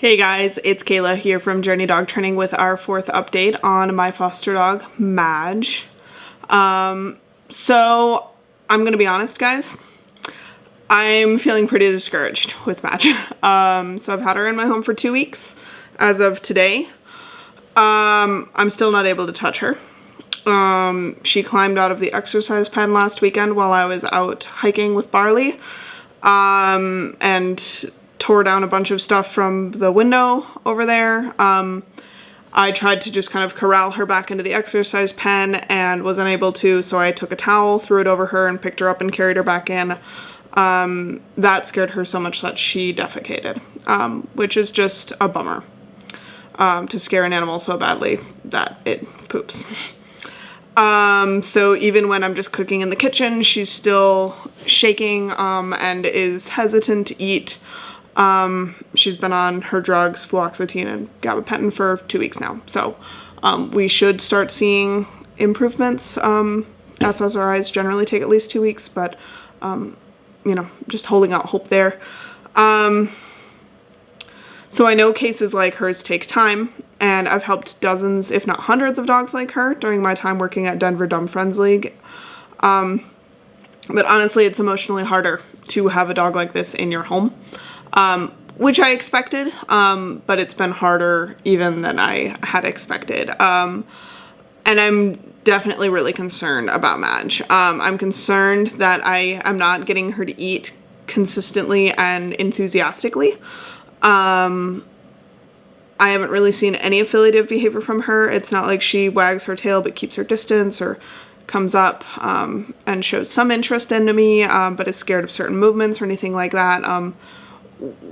Hey guys, it's Kayla here from Journey Dog Training with our fourth update on my foster dog, Madge. So I'm gonna be honest, guys. I'm feeling pretty discouraged with Madge. So I've had her in my home for 2 weeks as of today. I'm still not able to touch her. She climbed out of the exercise pen last weekend while I was out hiking with Barley, and tore down a bunch of stuff from the window over there. I tried to just kind of corral her back into the exercise pen and was unable to, so I took a towel, threw it over her, and picked her up and carried her back in. That scared her so much that she defecated, which is just a bummer, to scare an animal so badly that it poops. So even when I'm just cooking in the kitchen, she's still shaking, and is hesitant to eat. She's been on her drugs, fluoxetine and gabapentin, for 2 weeks now. So, we should start seeing improvements. SSRIs generally take at least 2 weeks, but, just holding out hope there. So I know cases like hers take time, and I've helped dozens, if not hundreds of dogs like her during my time working at Denver Dumb Friends League. But honestly, it's emotionally harder to have a dog like this in your home. Which I expected, but it's been harder even than I had expected. And I'm definitely really concerned about Madge. I'm concerned that I am not getting her to eat consistently and enthusiastically. I haven't really seen any affiliative behavior from her. It's not like she wags her tail but keeps her distance, or comes up and shows some interest into me, but is scared of certain movements or anything like that.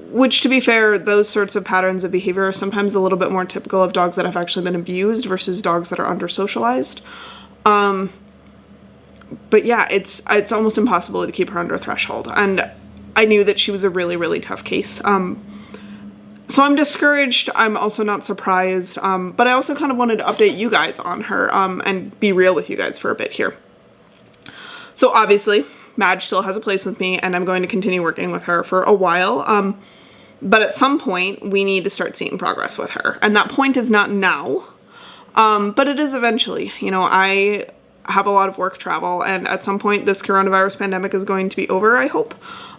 Which, to be fair, those sorts of patterns of behavior are sometimes a little bit more typical of dogs that have actually been abused versus dogs that are under-socialized. But yeah, it's almost impossible to keep her under a threshold. And I knew that she was a really, really tough case. So I'm discouraged. I'm also not surprised. But I also kind of wanted to update you guys on her, and be real with you guys for a bit here. So obviously, Madge still has a place with me, and I'm going to continue working with her for a while. But at some point, we need to start seeing progress with her. And that point is not now, but it is eventually. I have a lot of work travel, and at some point, this coronavirus pandemic is going to be over, I hope.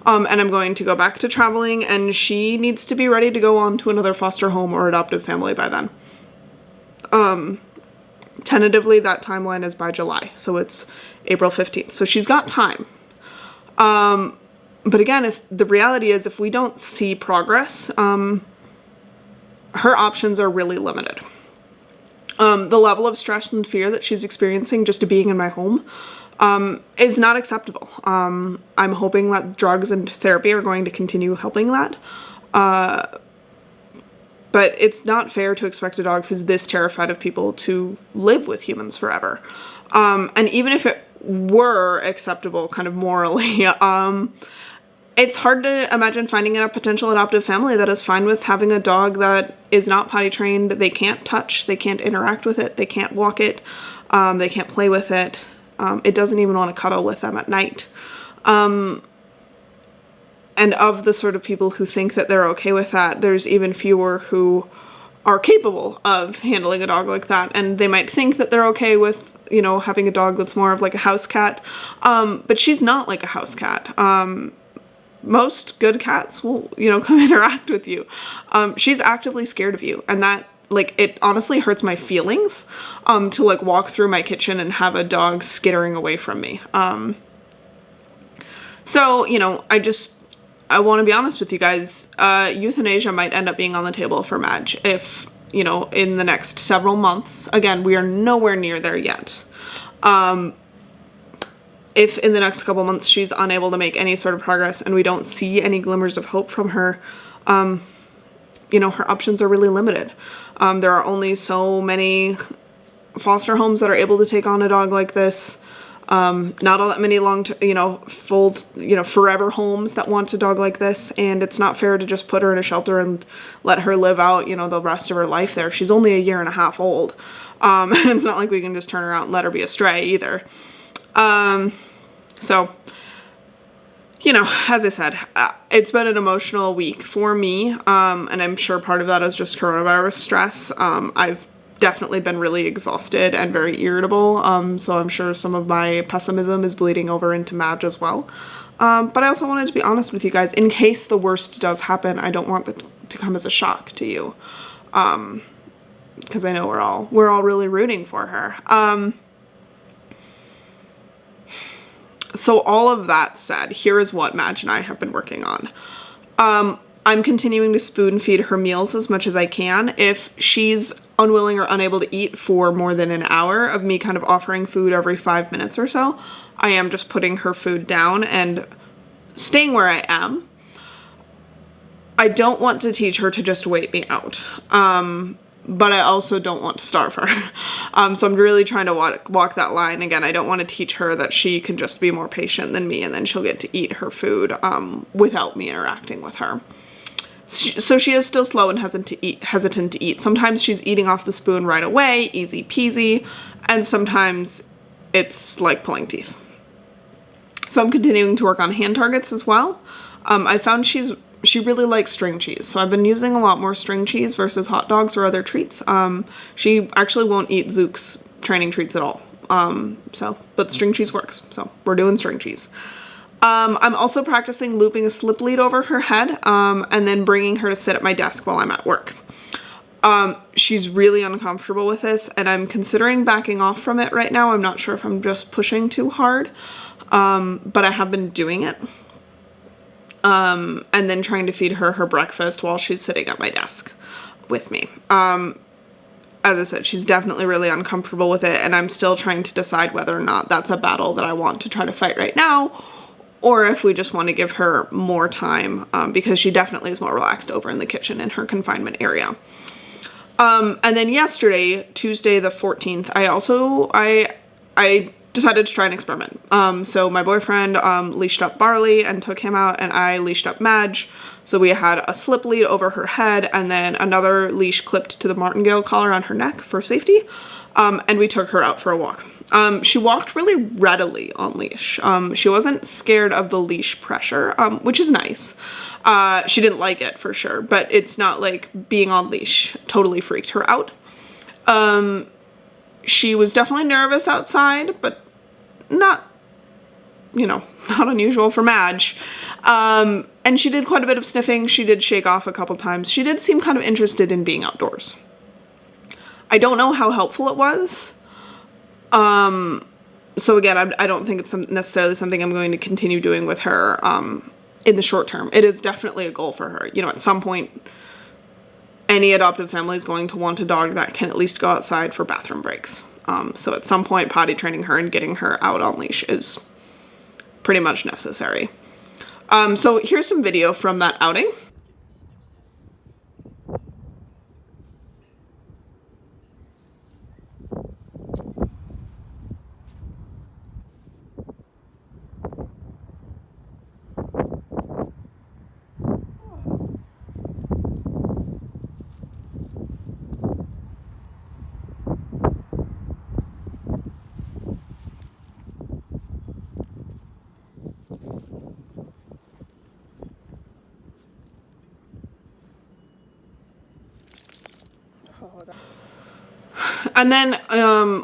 And I'm going to go back to traveling, and she needs to be ready to go on to another foster home or adoptive family by then. Tentatively, that timeline is by July, so it's April 15th. So she's got time. But again, if the reality is, if we don't see progress, her options are really limited. The level of stress and fear that she's experiencing just to being in my home, is not acceptable. I'm hoping that drugs and therapy are going to continue helping that. But it's not fair to expect a dog who's this terrified of people to live with humans forever. And even if it were acceptable kind of morally, it's hard to imagine finding a potential adoptive family that is fine with having a dog that is not potty trained. They can't touch, they can't interact with it, they can't walk it, they can't play with it. It doesn't even want to cuddle with them at night. And of the sort of people who think that they're okay with that, there's even fewer who are capable of handling a dog like that. And they might think that they're okay with, having a dog that's more of like a house cat. But she's not like a house cat. Most good cats will, come interact with you. She's actively scared of you. And that, it honestly hurts my feelings, to walk through my kitchen and have a dog skittering away from me. So, I want to be honest with you guys. Euthanasia might end up being on the table for Madge if, in the next several months. Again, we are nowhere near there yet. If in the next couple months she's unable to make any sort of progress and we don't see any glimmers of hope from her, her options are really limited. There are only so many foster homes that are able to take on a dog like this. Not all that many forever homes that want a dog like this, and it's not fair to just put her in a shelter and let her live out, the rest of her life there. She's only 1.5 years old, and it's not like we can just turn her out and let her be a stray either. So you know, as I said, it's been an emotional week for me, and I'm sure part of that is just coronavirus stress. I've definitely been really exhausted and very irritable, so I'm sure some of my pessimism is bleeding over into Madge as well. But I also wanted to be honest with you guys, in case the worst does happen. I don't want that to come as a shock to you, because I know we're all really rooting for her. So all of that said, here is what Madge and I have been working on. I'm continuing to spoon feed her meals as much as I can. If she's unwilling or unable to eat for more than an hour of me kind of offering food every 5 minutes or so, I am just putting her food down and staying where I am. I don't want to teach her to just wait me out. But I also don't want to starve her. So I'm really trying to walk that line. Again, I don't want to teach her that she can just be more patient than me and then she'll get to eat her food without me interacting with her. So she is still slow and hesitant to eat. Sometimes she's eating off the spoon right away, easy peasy, and sometimes it's like pulling teeth. So I'm continuing to work on hand targets as well. I found she really likes string cheese, so I've been using a lot more string cheese versus hot dogs or other treats. She actually won't eat Zook's training treats at all. But string cheese works, so we're doing string cheese. I'm also practicing looping a slip lead over her head, and then bringing her to sit at my desk while I'm at work. She's really uncomfortable with this, and I'm considering backing off from it right now. I'm not sure if I'm just pushing too hard, but I have been doing it. And then trying to feed her breakfast while she's sitting at my desk with me. As I said, she's definitely really uncomfortable with it, and I'm still trying to decide whether or not that's a battle that I want to try to fight right now, or if we just want to give her more time, because she definitely is more relaxed over in the kitchen in her confinement area. And then yesterday, Tuesday the 14th, I decided to try an experiment. So my boyfriend leashed up Barley and took him out, and I leashed up Madge. So we had a slip lead over her head and then another leash clipped to the martingale collar on her neck for safety. And we took her out for a walk. She walked really readily on leash. She wasn't scared of the leash pressure, which is nice. She didn't like it for sure, but it's not like being on leash totally freaked her out. She was definitely nervous outside, but not unusual for Madge. And she did quite a bit of sniffing. She did shake off a couple times. She did seem kind of interested in being outdoors. I don't know how helpful it was. So again, I don't think it's necessarily something I'm going to continue doing with her in the short term. It is definitely a goal for her. At some point, any adoptive family is going to want a dog that can at least go outside for bathroom breaks. So at some point, potty training her and getting her out on leash is pretty much necessary. So here's some video from that outing. And then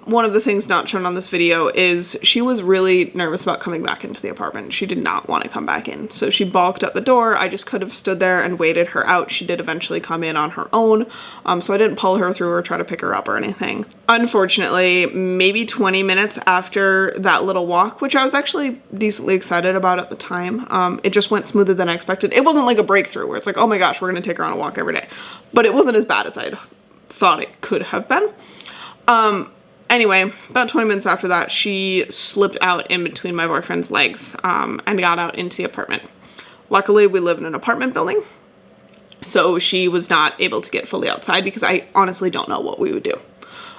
one of the things not shown on this video is she was really nervous about coming back into the apartment. She did not want to come back in. So she balked at the door. I just could have stood there and waited her out. She did eventually come in on her own. So I didn't pull her through or try to pick her up or anything. Unfortunately, maybe 20 minutes after that little walk, which I was actually decently excited about at the time, it just went smoother than I expected. It wasn't like a breakthrough where it's like, oh my gosh, we're going to take her on a walk every day. But it wasn't as bad as I'd thought it could have been. Anyway, about 20 minutes after that, she slipped out in between my boyfriend's legs, and got out into the apartment. Luckily, we live in an apartment building, so she was not able to get fully outside because I honestly don't know what we would do.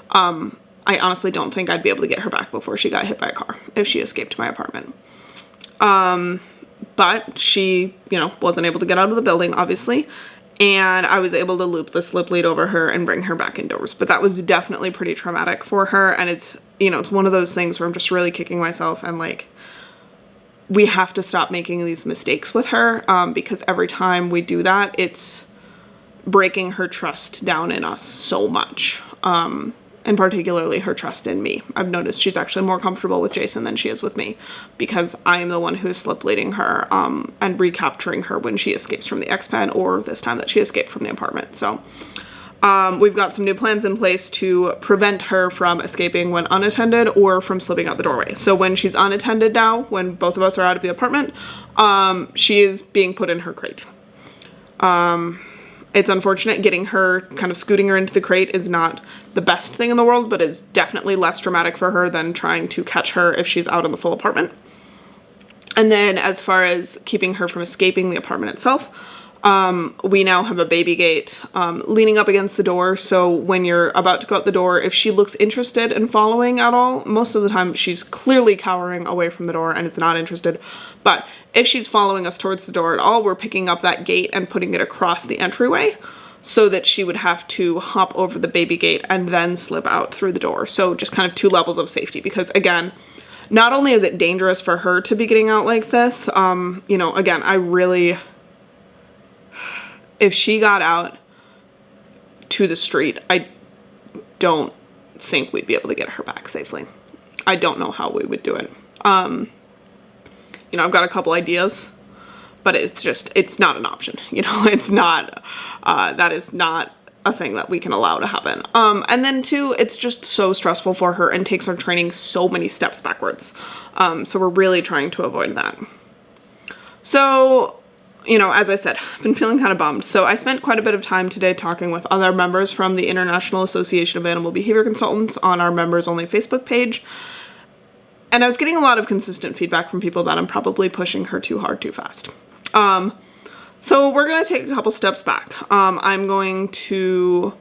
I honestly don't think I'd be able to get her back before she got hit by a car if she escaped my apartment. But she, wasn't able to get out of the building, obviously. And I was able to loop the slip lead over her and bring her back indoors. But that was definitely pretty traumatic for her. And it's, it's one of those things where I'm just really kicking myself and like, we have to stop making these mistakes with her, because every time we do that, it's breaking her trust down in us so much. And particularly her trust in me. I've noticed she's actually more comfortable with Jason than she is with me, because I am the one who's slip leading her and recapturing her when she escapes from the X-Pen, or this time that she escaped from the apartment. So we've got some new plans in place to prevent her from escaping when unattended or from slipping out the doorway. So when she's unattended now, when both of us are out of the apartment, she is being put in her crate. It's unfortunate. Getting her, kind of scooting her into the crate, is not the best thing in the world, but it's definitely less traumatic for her than trying to catch her if she's out in the full apartment. And then as far as keeping her from escaping the apartment itself, we now have a baby gate leaning up against the door. So when you're about to go out the door, if she looks interested in following at all, most of the time she's clearly cowering away from the door and is not interested. But if she's following us towards the door at all, we're picking up that gate and putting it across the entryway so that she would have to hop over the baby gate and then slip out through the door. So just kind of 2 levels of safety, because again, not only is it dangerous for her to be getting out like this, again, if she got out to the street, I don't think we'd be able to get her back safely. I don't know how we would do it. I've got a couple ideas, but it's not an option. It's not, that is not a thing that we can allow to happen. And then 2, it's just so stressful for her and takes our training so many steps backwards. So we're really trying to avoid that. So, as I said, I've been feeling kind of bummed. So I spent quite a bit of time today talking with other members from the International Association of Animal Behavior Consultants on our members only Facebook page. And I was getting a lot of consistent feedback from people that I'm probably pushing her too hard, too fast. So we're going to take a couple steps back. I'm going to,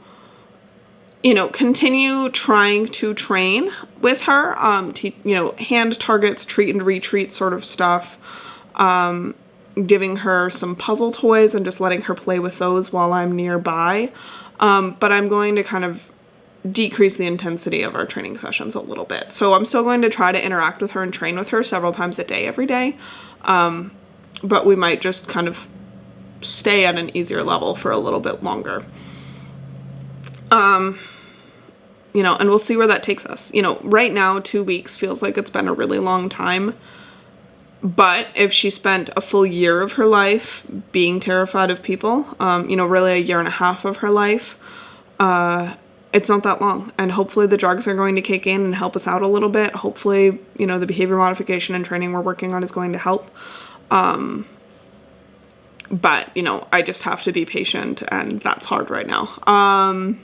continue trying to train with her, hand targets, treat and retreat sort of stuff. Giving her some puzzle toys and just letting her play with those while I'm nearby. But I'm going to kind of decrease the intensity of our training sessions a little bit. So I'm still going to try to interact with her and train with her several times a day, every day. But we might just kind of stay at an easier level for a little bit longer. And we'll see where that takes us. Right now, 2 weeks feels like it's been a really long time. But if she spent a full year of her life being terrified of people, really a year and a half of her life, it's not that long. And hopefully the drugs are going to kick in and help us out a little bit. Hopefully, the behavior modification and training we're working on is going to help. But, I just have to be patient, and that's hard right now.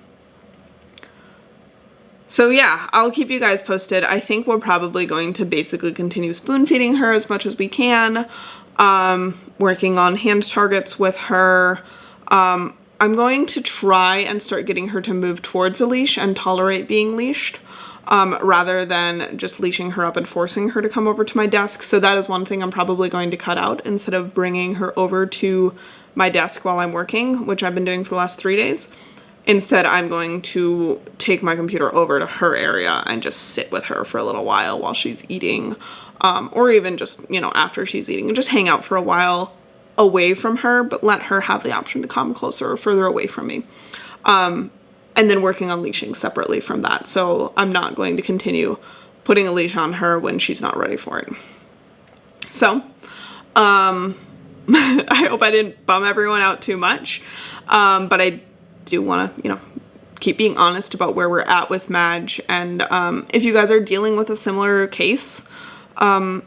So yeah, I'll keep you guys posted. I think we're probably going to basically continue spoon feeding her as much as we can. Working on hand targets with her. I'm going to try and start getting her to move towards a leash and tolerate being leashed, rather than just leashing her up and forcing her to come over to my desk. So that is one thing I'm probably going to cut out instead of bringing her over to my desk while I'm working, which I've been doing for the last 3 days. Instead, I'm going to take my computer over to her area and just sit with her for a little while she's eating, or even just, after she's eating, and just hang out for a while away from her, but let her have the option to come closer or further away from me. And then working on leashing separately from that. So I'm not going to continue putting a leash on her when she's not ready for it. So, I hope I didn't bum everyone out too much, but I do want to, keep being honest about where we're at with Madge. And if you guys are dealing with a similar case, and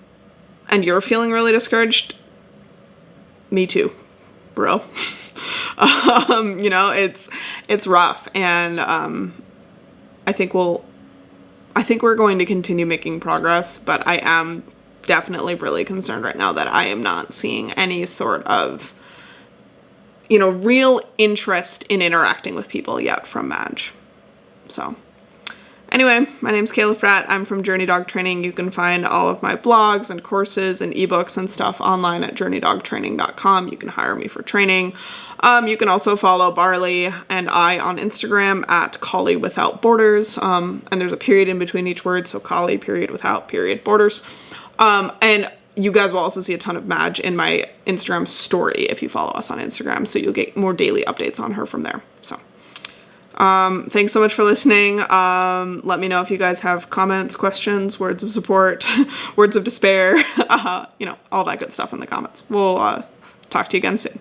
you're feeling really discouraged, me too, bro. It's rough, and I think we're going to continue making progress, but I am definitely really concerned right now that I am not seeing any sort of real interest in interacting with people yet from Madge. So anyway, my name's Kayla Fratt. I'm from Journey Dog Training. You can find all of my blogs and courses and ebooks and stuff online at journeydogtraining.com. You can hire me for training. You can also follow Barley and I on Instagram at Collie Without Borders. And there's a period in between each word. So Collie, period, without, period, borders. And you guys will also see a ton of Madge in my Instagram story if you follow us on Instagram. So you'll get more daily updates on her from there. So thanks so much for listening. Let me know if you guys have comments, questions, words of support, words of despair, all that good stuff in the comments. We'll talk to you again soon.